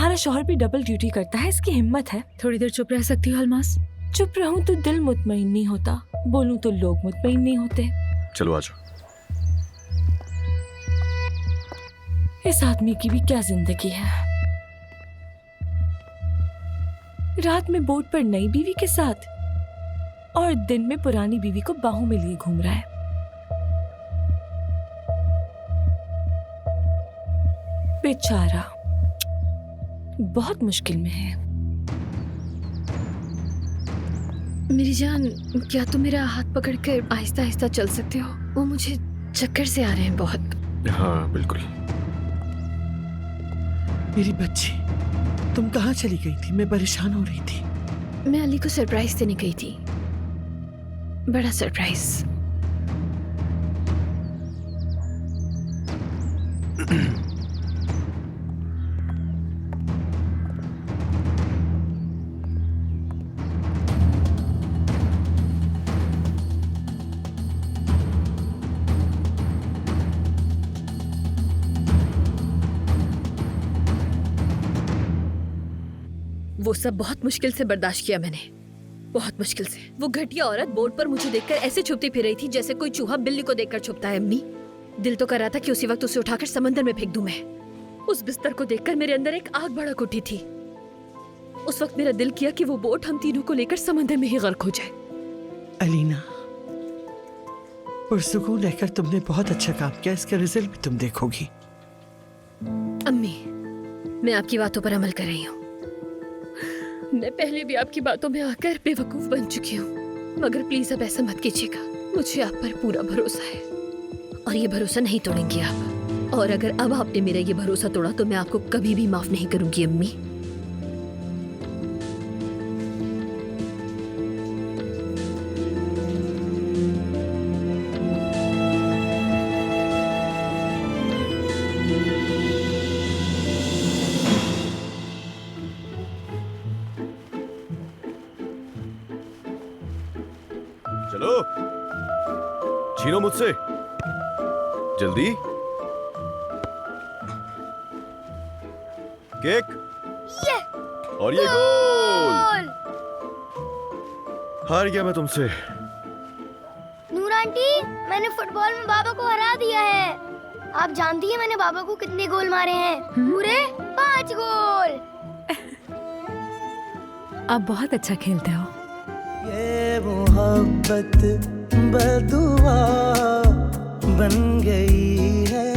तुम्हारा शौहर भी डबल ड्यूटी करता है, इसकी हिम्मत है। थोड़ी देर चुप रह सकती हो अलमास? चुप रहूं तो दिल मुतमईन नहीं होता, बोलूं तो लोग मुतमईन नहीं होते। चलो आ जाओ। इस आदमी की भी क्या जिंदगी है। रात में बोट पर नई बीवी के साथ और दिन में पुरानी बीवी को बाहों में लिए घूम रहा है। बेचारा बहुत मुश्किल में है। मेरी जान, क्या तुम मेरा हाथ पकड़कर आहिस्ता आहिस्ता चल सकते हो? वो मुझे चक्कर से आ रहे हैं बहुत। हाँ बिल्कुल। मेरी बच्ची, तुम कहाँ चली गई थी? मैं परेशान हो रही थी। मैं अली को सरप्राइज देने गई थी, बड़ा सरप्राइज। वो सब बहुत मुश्किल से बर्दाश्त किया मैंने, बहुत मुश्किल से। वो घटिया औरत बोर्ड पर मुझे देखकर ऐसे छुपती फिर रही थी जैसे कोई चूहा बिल्ली को देखकर छुपता है। अम्मी, दिल तो कर रहा था कि उसी वक्त उसे उठाकर समंदर में फेंक दूं मैं। उस बिस्तर को देखकर मेरे अंदर एक आग भड़क उठी थी। उस वक्त मेरा दिल किया कि वो बोट हम तीनों को लेकर समंदर में ही गर्क हो जाए। अलीना, पुरसुकून रहकर तुमने बहुत अच्छा काम किया। इसका रिजल्ट भी तुम देखोगी। अम्मी, मैं आपकी बातों पर अमल कर रही हूँ। मैं पहले भी आपकी बातों में आकर बेवकूफ बन चुकी हूँ, मगर प्लीज अब ऐसा मत कीजिएगा। मुझे आप पर पूरा भरोसा है और ये भरोसा नहीं तोड़ेंगी आप। और अगर अब आपने मेरा ये भरोसा तोड़ा तो मैं आपको कभी भी माफ नहीं करूंगी अम्मी। चलो छीनो मुझसे जल्दी। केक ये और ये गोल। हार गया मैं तुमसे। नूर आंटी, मैंने फुटबॉल में बाबा को हरा दिया है। आप जानती हैं मैंने बाबा को कितने गोल मारे हैं? पूरे 5 गोल। आप बहुत अच्छा खेलते हो। ये मोहब्बत बदुआ बन गई है।